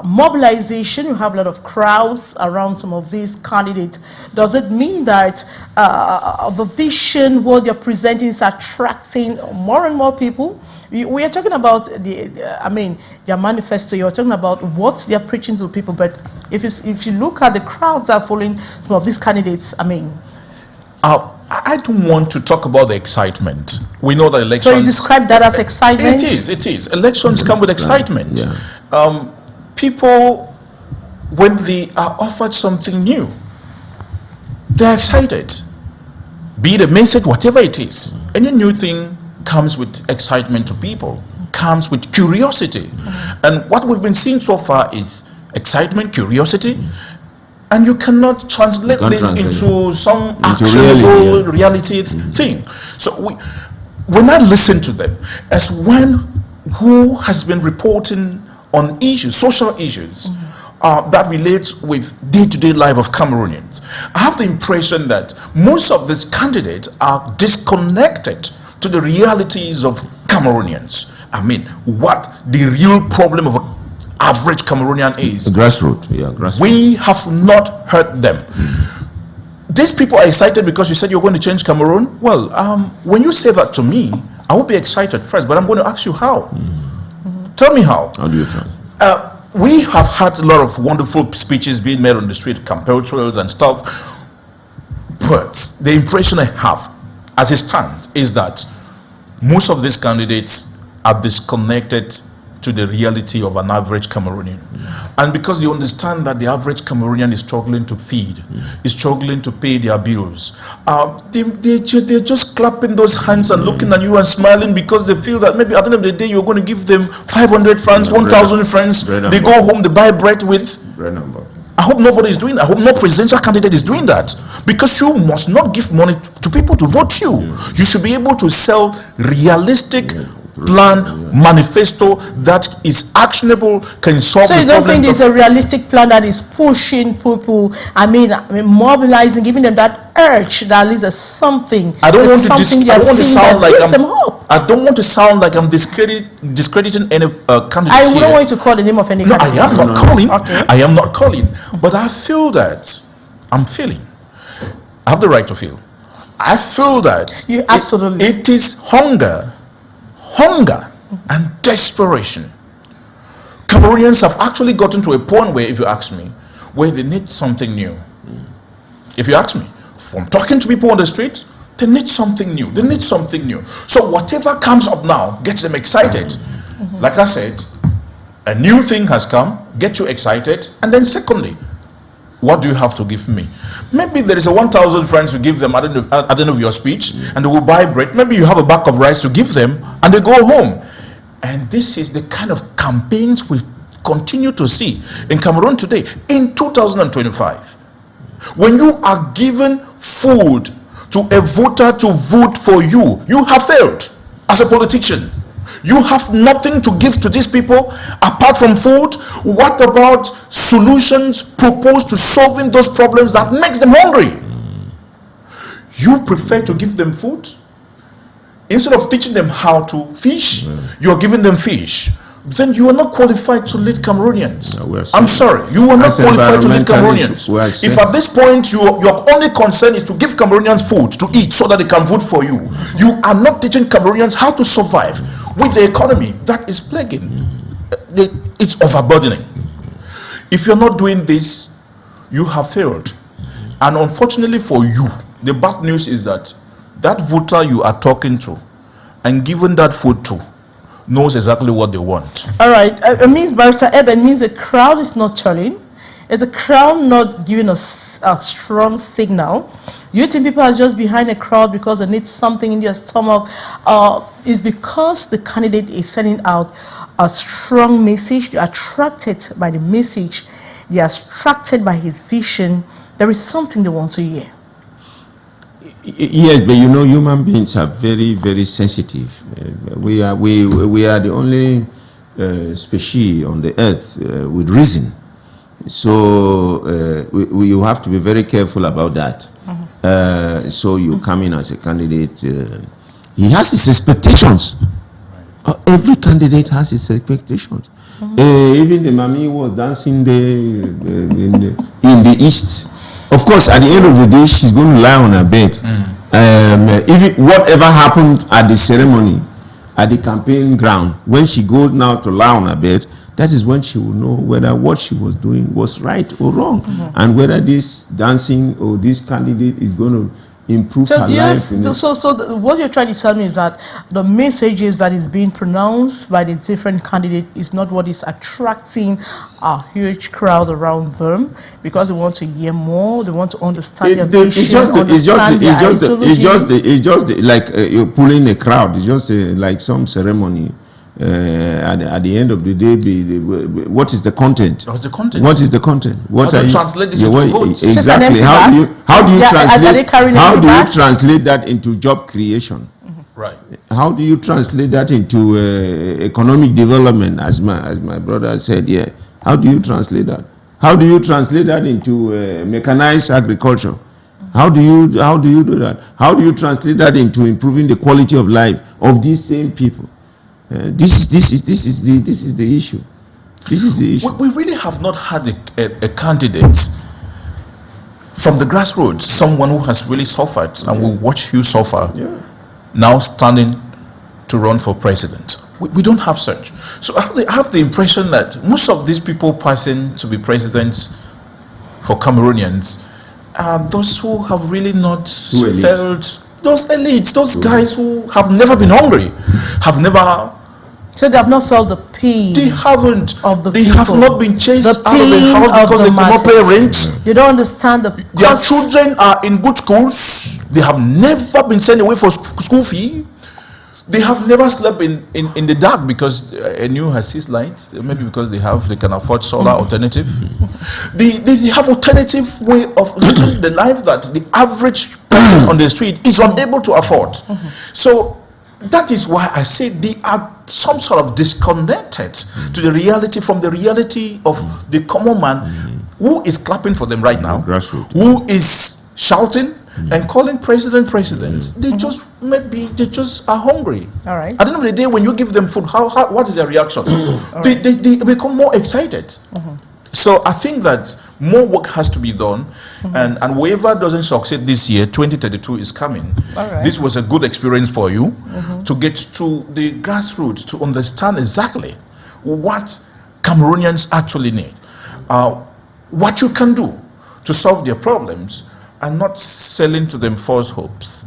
mobilization. We have a lot of crowds around some of these candidates. Does it mean that the vision, what you're presenting, is attracting more and more people? We are talking about their manifesto. You're talking about what they're preaching to people. But if you look at the crowds that are following some of these candidates, I don't want to talk about the excitement. We know that elections... So you describe that as excitement? It is. Elections come with excitement. People, when they are offered something new, they're excited. Be the message, whatever it is. Any new thing comes with excitement to people, comes with curiosity. And what we've been seeing so far is excitement, curiosity, and you cannot translate this into some actionable reality thing. So when I listen to them, as one who has been reporting on issues, social issues, that relates with day-to-day life of Cameroonians, I have the impression that most of these candidates are disconnected to the realities of Cameroonians. What the real problem of average Cameroonian is. Grassroots. We have not heard them. These people are excited because you said you're going to change Cameroon. Well, when you say that to me, I will be excited first, but I'm going to ask you how. Tell me how. How do you try? We have had a lot of wonderful speeches being made on the street, campaign trails and stuff, but the impression I have as it stands is that most of these candidates are disconnected to the reality of an average Cameroonian. And because they understand that the average Cameroonian is struggling to feed, is struggling to pay their bills, they're just clapping those hands and looking at you and smiling because they feel that maybe at the end of the day you're going to give them 500 francs, 1,000 francs, they go home, they buy bread with. I hope nobody is doing that. I hope no presidential candidate is doing that, because you must not give money to people to vote you. You should be able to sell realistic plan, manifesto that is actionable, can solve the problem. So you don't think there's a realistic plan that is pushing people, mobilizing, giving them that urge that at least there's something. I don't want to sound like I'm discrediting any candidate. I wouldn't want you to call the name of any candidate. I am not calling. Okay. I am not calling. But I feel that I have the right to feel. I feel that it is hunger and desperation. Cameroonians have actually gotten to a point where, if you ask me, where they need something new. If you ask me, from talking to people on the streets, they need something new. So whatever comes up now gets them excited. Like I said, a new thing has come, get you excited, and then secondly, what do you have to give me? Maybe there is a 1,000 francs you give them at the end of your speech, and they will buy bread. Maybe you have a bag of rice to give them, and they go home. And this is the kind of campaigns we continue to see in Cameroon today, in 2025. When you are given food to a voter to vote for you, you have failed as a politician. You have nothing to give to these people apart from food. What about solutions proposed to solving those problems that makes them hungry? You prefer to give them food? Instead of teaching them how to fish, you're giving them fish. Then you are not qualified to lead Cameroonians. I'm sorry, you are not qualified to lead Cameroonians. If at this point your only concern is to give Cameroonians food to eat so that they can vote for you, you are not teaching Cameroonians how to survive with the economy that is plaguing. It's overburdening. If you're not doing this, you have failed. And unfortunately for you, the bad news is that that voter you are talking to and giving that food to knows exactly what they want. All right. It means, Barrister Eben, means the crowd is not turning. Is the crowd not giving us a strong signal? You think people are just behind a crowd because they need something in their stomach? Is because the candidate is sending out a strong message? They're attracted by the message. They are attracted by his vision. There is something they want to hear. Yes, but you know, human beings are very, very sensitive. We are the only species on the earth with reason. So you have to be very careful about that. So you come in as a candidate. He has his expectations. Every candidate has his expectations. Even the mommy was dancing in the east. Of course, at the end of the day, she's going to lie on her bed. Whatever happened at the ceremony, at the campaign ground, when she goes now to lie on her bed, that is when she will know whether what she was doing was right or wrong, and whether this dancing or this candidate is going to improve her life. So what you're trying to tell me is that the messages that is being pronounced by the different candidate is not what is attracting a huge crowd around them, because they want to hear more, they want to understand their vision, it's just like you're pulling a crowd. It's just like some ceremony. At the end of the day, what is the content? What's the content? What is the content? What how are do you you translate this into votes? Exactly. How do you translate that into job creation? Right. How do you translate that into economic development? As my brother said, yeah. How do you translate that? How do you translate that into mechanized agriculture? How do you do that? How do you translate that into improving the quality of life of these same people? This is the issue. This is the issue. We really have not had a candidate from the grassroots, someone who has really suffered, and we watch you suffer, now standing to run for president. We don't have such. So I have the impression that most of these people passing to be presidents for Cameroonians are those who have really not felt, those elites, those guys who have never been hungry, have never. So they have not felt the pain. They haven't. Of the they people. have not been chased out of the house because the they cannot pay rent. They don't understand the Their cost. children are in good schools. They have never been sent away for school fee. They have never slept in the dark because a new has 6 lights. Maybe because they can afford solar alternative. They have alternative way of living the life that the average person on the street is unable to afford. So that is why I say they are some sort of disconnected to the reality, from the reality of the common man who is clapping for them right now, who is shouting and calling president. They just are hungry. All right. At the end of the day, when you give them food, what is their reaction? They become more excited. So I think that more work has to be done, and whoever doesn't succeed this year, 2032 is coming. Right. This was a good experience for you to get to the grassroots, to understand exactly what Cameroonians actually need, what you can do to solve their problems, and not selling to them false hopes.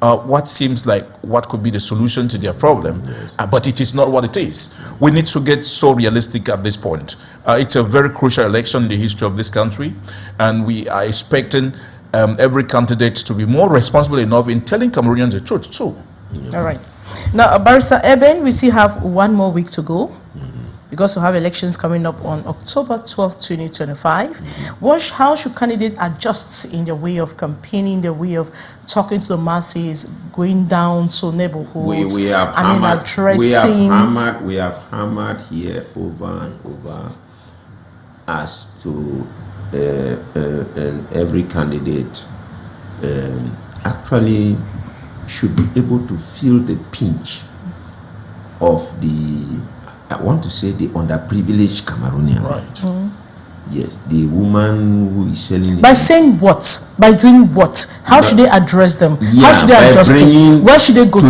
What seems like what could be the solution to their problem, but it is not what it is. We need to get so realistic at this point. It's a very crucial election in the history of this country, and we are expecting every candidate to be more responsible enough in telling Cameroonians the truth too. All right. Now, Barrister Eben, we still have 1 more week to go, because we have elections coming up on October 12th, 2025. How should candidates adjust in their way of campaigning, their way of talking to the masses, going down to neighborhoods, we have hammered here over and over as to every candidate actually should be able to feel the pinch of I want to say the underprivileged Cameroonian. Right. Yes, the woman who is selling. By saying what? By doing what? How should they address them? How should they adjust it? Where should they go to?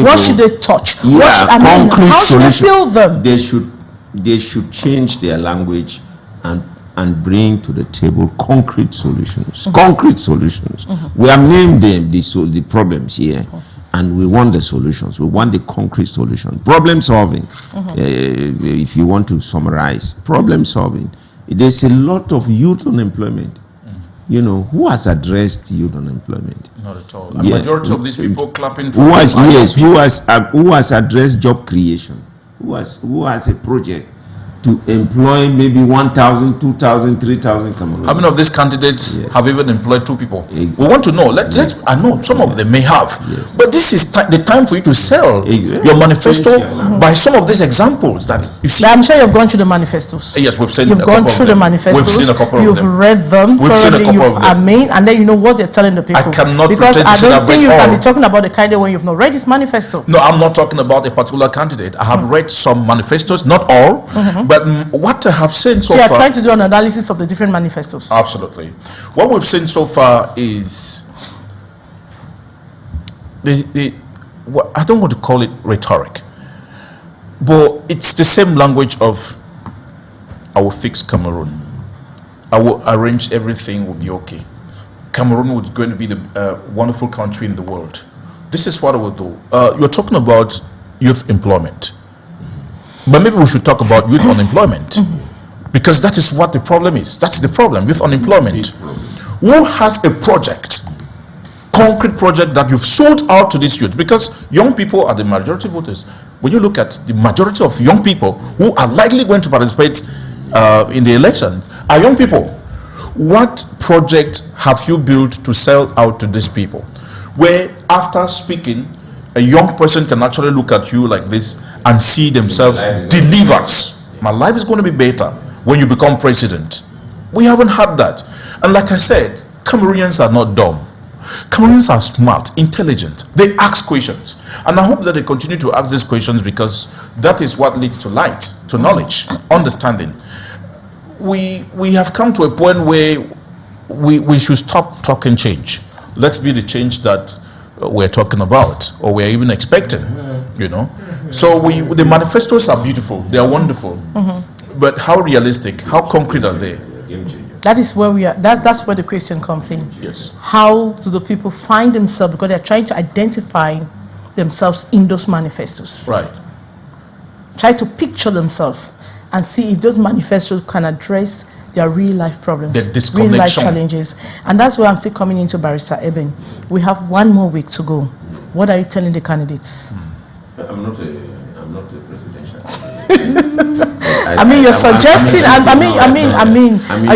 What should they touch? Concrete how should they feel them? They should change their language and and bring to the table concrete solutions. Concrete solutions. We have named them the problems here, and we want the solutions. We want the concrete solution. Problem solving, if you want to summarize. Problem solving. There's a lot of youth unemployment. You know, who has addressed youth unemployment? Not at all. A majority of these people clapping for who has addressed job creation? Who has a project to employ maybe 1,000, 2,000, 3,000 Cameroonians? How many of these candidates have even employed 2 people? We want to know. I know some of them may have, but this is the time for you to sell your manifesto by some of these examples that you see. I'm sure you've gone through the manifestos. Yes, we've seen. You've gone through the manifestos. We've seen a couple of them. You've read them thoroughly. And then you know what they're telling the people. I cannot because pretend I to don't think you all. can be talking about the candidate when you've not read his manifesto. No, I'm not talking about a particular candidate. I have read some manifestos, not all, but what I have seen so So you're far. trying to do an analysis of the different manifestos. Absolutely. What we've seen so far is I don't want to call it rhetoric, but it's the same language of I will fix Cameroon. I will arrange everything will be okay. Cameroon was going to be the wonderful country in the world. This is what I will do. You're talking about youth employment. But maybe we should talk about youth unemployment, because that is what the problem is. That's the problem, youth unemployment. Who has a project, concrete project that you've sold out to this youth? Because young people are the majority voters. When you look at the majority of young people who are likely going to participate in the elections are young people. What project have you built to sell out to these people? Where after speaking, a young person can actually look at you like this and see themselves delivered. My life is going to be better when you become president. We haven't had that. And like I said, Cameroonians are not dumb. Cameroonians are smart, intelligent. They ask questions. And I hope that they continue to ask these questions, because that is what leads to light, to knowledge, understanding. We have come to a point where we should stop talking change. Let's be the change that we're talking about, or we're even expecting, you know. So the manifestos are beautiful, they are wonderful, but how realistic, how concrete are they? That is where we are. That's where the question comes in. Yes. How do the people find themselves, because they're trying to identify themselves in those manifestos? Right. Try to picture themselves and see if those manifestos can address their real life problems, The disconnection. real life challenges. And that's where I'm still coming into Barrister Eben. We have 1 more week to go. What are you telling the candidates? I'm not a presidential candidate. I mean, you're suggesting,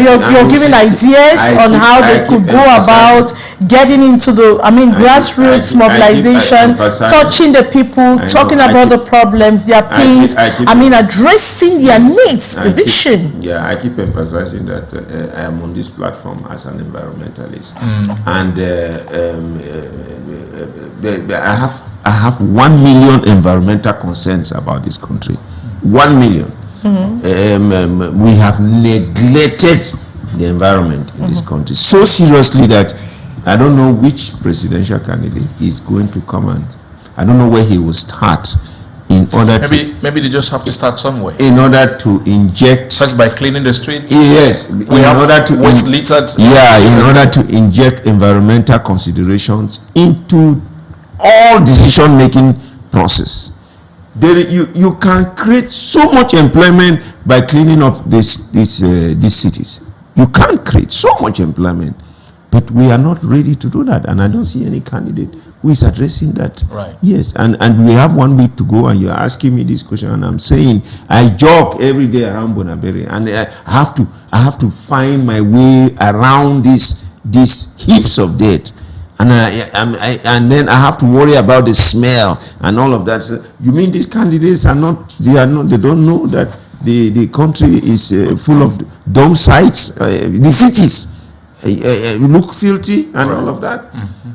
you're giving ideas on how they could go about getting into the, grassroots mobilization, touching the people, talking about the problems, their pains, addressing their needs, the vision. Yeah, I keep emphasizing that I am on this platform as an environmentalist. And I have 1 million environmental concerns about this country. 1 million. We have neglected the environment in this country so seriously that I don't know which presidential candidate is going to come, and I don't know where he will start in order maybe they just have to start somewhere. In order to inject, first by cleaning the streets. Yes, in order to waste littered. Yeah, in order to inject environmental considerations into all decision-making process. You can create so much employment by cleaning up these cities. You can create so much employment, but we are not ready to do that, and I don't see any candidate who is addressing that. Right. Yes, and we have 1 week to go, and you're asking me this question, and I'm saying I jog every day around Bonaberi, and I have to find my way around these heaps of dirt. And then I have to worry about the smell and all of that. So you mean these candidates they don't know that the country is full of dumb sites, the cities look filthy and all of that.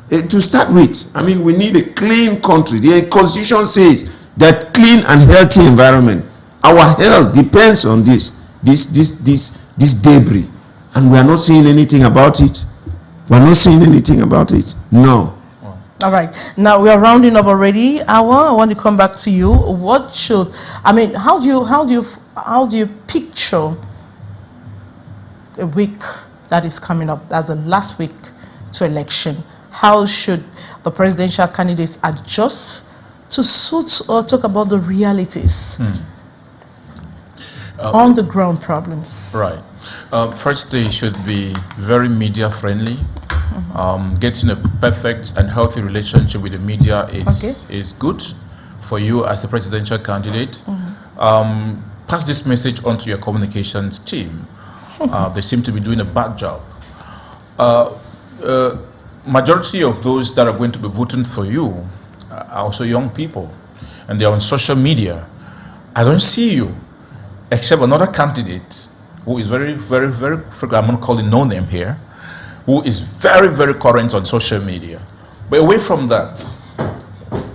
To start with, we need a clean country. The Constitution says that clean and healthy environment. Our health depends on this debris, and we are not saying anything about it. We're not saying anything about it. No. All right. Now we are rounding up already. Awa, I want to come back to you. How do you picture a week that is coming up. That's the last week to election. How should the presidential candidates adjust to suit or talk about the realities on the ground problems? Right. First, they should be very media friendly. Getting a perfect and healthy relationship with the media is good for you as a presidential candidate. Pass this message on to your communications team. They seem to be doing a bad job. Majority of those that are going to be voting for you are also young people, and they're on social media. I don't see you, except another candidate who is very, very, very, I'm going to call it no name here, who is very, very current on social media. But away from that,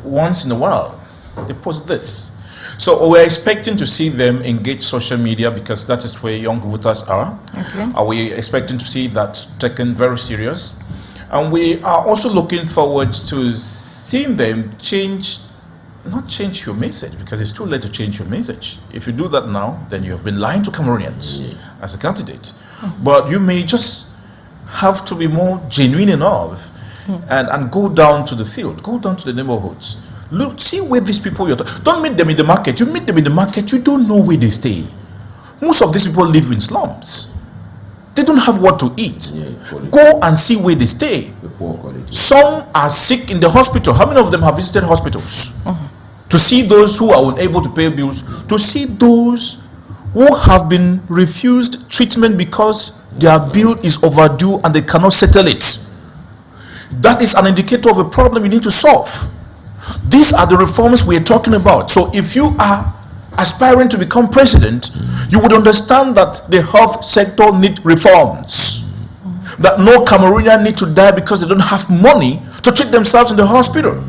once in a while, they post this. So we're expecting to see them engage social media because that is where young voters are. Are we expecting to see that taken very serious? And we are also looking forward to seeing them not change your message, because it's too late to change your message. If you do that now, then you have been lying to Cameroonians as a candidate. But you may just have to be more genuine enough and go down to the field, go down to the neighborhoods. Look, see where these people you're don't meet them in the market. You meet them in the market, you don't know where they stay. Most of these people live in slums. They don't have what to eat. Go and see where they stay. Some are sick in the hospital. How many of them have visited hospitals? To see those who are unable to pay bills, to see those who have been refused treatment because their bill is overdue and they cannot settle it. That is an indicator of a problem you need to solve. These are the reforms we are talking about. So if you are aspiring to become president, you would understand that the health sector needs reforms. That no Cameroonian need to die because they don't have money to treat themselves in the hospital.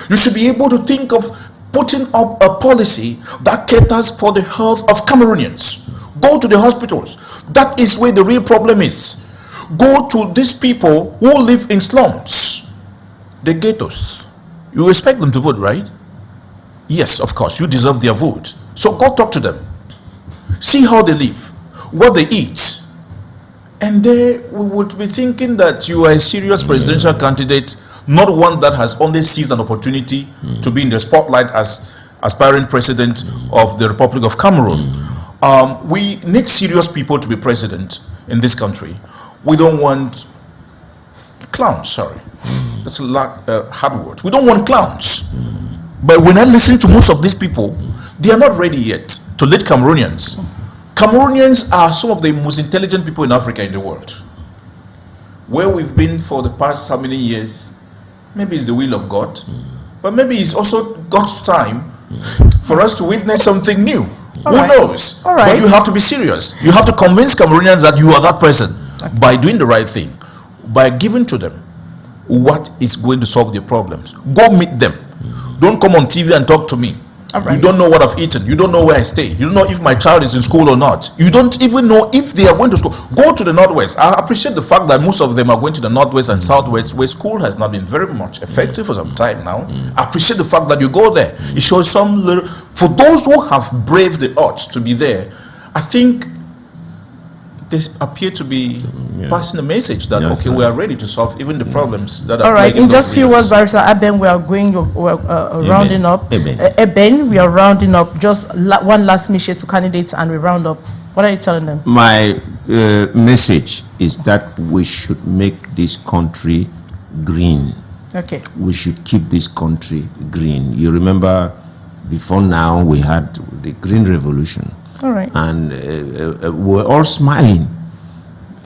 You should be able to think of putting up a policy that caters for the health of Cameroonians. Go to the hospitals. That is where the real problem is. Go to these people who live in slums, the ghettos. You expect them to vote, right? Yes, of course, you deserve their vote. So go talk to them. See how they live, what they eat. And there we would be thinking that you are a serious presidential candidate, not one that has only seized an opportunity to be in the spotlight as aspiring president of the Republic of Cameroon. We need serious people to be president in this country. We don't want clowns, sorry. That's a hard word. We don't want clowns. But when I listen to most of these people, they are not ready yet to lead Cameroonians. Cameroonians are some of the most intelligent people in Africa in the world. Where we've been for the past how many years, maybe it's the will of God, but maybe it's also God's time for us to witness something new. Who knows? But you have to be serious. You have to convince Cameroonians that you are that person by doing the right thing, by giving to them what is going to solve their problems. Go meet them. Don't come on TV and talk to me. You don't know what I've eaten. You don't know where I stay. You don't know if my child is in school or not. You don't even know if they are going to school. Go to the Northwest. I appreciate the fact that most of them are going to the Northwest and Southwest, where school has not been very much effective for some time now. I appreciate the fact that you go there. It shows some little, for those who have braved the odds to be there, I think they appear to be passing a message that we are ready to solve even the problems that are. All right, in just few words, Barrister Eben, we are going rounding up. Eben, we are rounding up. Just one last message to candidates, and we round up. What are you telling them? My message is that we should make this country green. Okay. We should keep this country green. You remember, before now we had the Green Revolution. All right. And we're all smiling,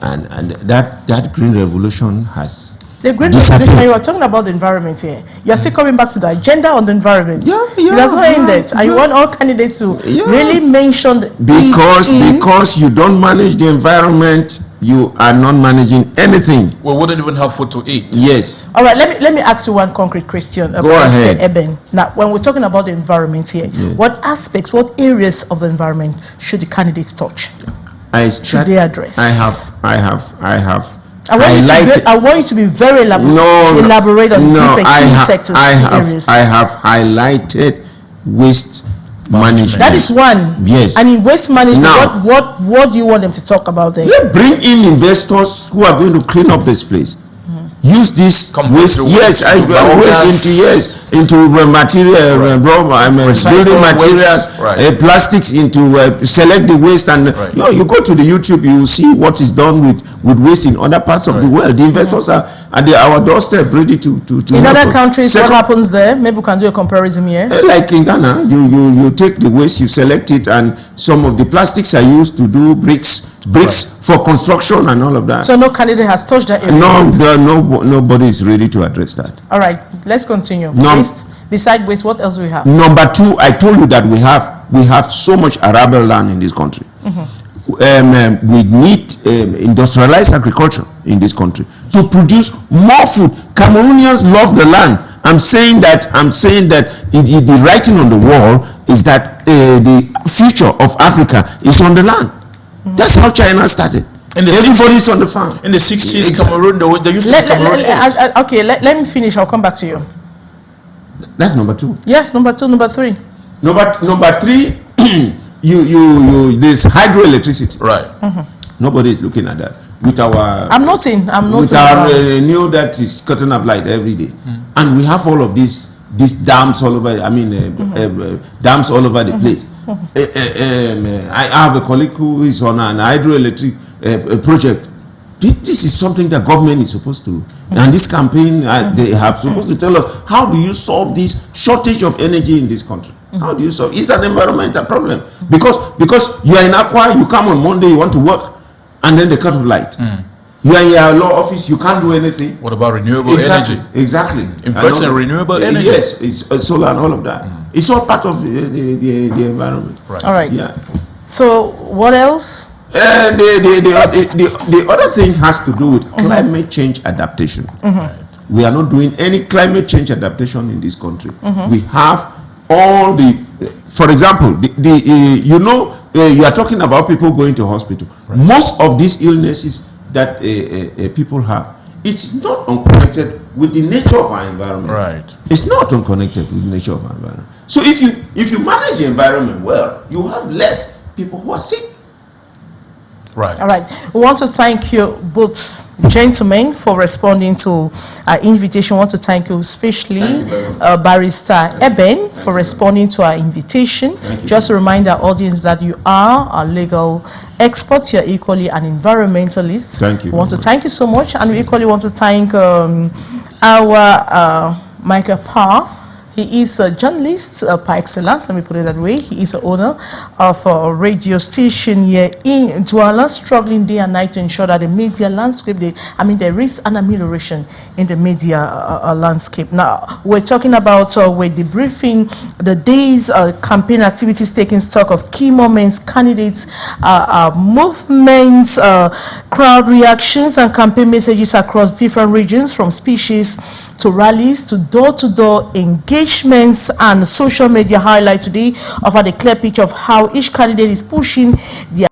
and that green revolution has the green revolution. You are talking about the environment here. You are still coming back to the agenda on the environment. It has not ended, and you want all candidates to really mention because you don't manage the environment, you are not managing anything. We wouldn't even have food to eat. Yes. All right, let me ask you one concrete question. Go ahead. Eben. Now, when we're talking about the environment here, what aspects, what areas of the environment should the candidates touch? Should they address? I have. I want you to be very elaborate on different sectors. I have highlighted waste management. That is one. Yes. And in waste management, Now, what do you want them to talk about there? They bring in investors who are going to clean up this place. Use this waste, waste into material, building materials, plastics into select the waste, and you go to the YouTube, you will see what is done with waste in other parts of the world. The investors are at our doorstep, ready to in other countries. What happens there? Maybe we can do a comparison here. Like in Ghana, you take the waste, you select it, and some of the plastics are used to do bricks for construction and all of that. So no candidate has touched that area. No, nobody is ready to address that. All right, let's continue. Besides waste, what else do we have? Number two, I told you that we have so much arable land in this country. We need industrialized agriculture in this country to produce more food. Cameroonians love the land. I'm saying that the writing on the wall is that the future of Africa is on the land. That's how China started. Everybody's on the farm. In the 60s, Cameroon, they used to be Cameroon. Okay, let me finish. I'll come back to you. That's number two. Yes, number two. Number three. Number three, there's hydroelectricity. Right. Nobody is looking at that. With our with our new that is cutting up light every day, and we have all of these dams all over. Dams all over the place. I have a colleague who is on an hydroelectric project. This is something that government is supposed to, and this campaign they have supposed to tell us, how do you solve this shortage of energy in this country? How do you solve? It's an environmental problem because you are in Aqua, you come on Monday, you want to work, and then they cut off light. You are in your law office, you can't do anything. What about renewable energy? Exactly. Invest in renewable energy. Yes, it's solar and all of that. It's all part of the environment. Right. All right. Yeah. So what else? The other thing has to do with climate change adaptation. We are not doing any climate change adaptation in this country. We have all for example, you are talking about people going to hospital. Right. Most of these illnesses that people have, it's not unconnected with the nature of our environment. Right. It's not unconnected with the nature of our environment. So if you manage the environment well, you have less people who are sick. Right. All right. We want to thank you both gentlemen for responding to our invitation. We want to thank you especially Barrister Eben for responding to our invitation. Just to remind our audience that you are a legal expert. You're equally an environmentalist. Thank you. We want to thank you so much, and we equally want to thank our Michael Parr. He is a journalist par excellence, let me put it that way. He is the owner of a radio station here in Douala, struggling day and night to ensure that the media landscape, there is an amelioration in the media landscape. Now, we're talking about, we're debriefing the day's campaign activities, taking stock of key moments, candidates, movements, crowd reactions, and campaign messages across different regions, from speeches to rallies to door-to-door engagements and social media highlights. Today offer the clear picture of how each candidate is pushing the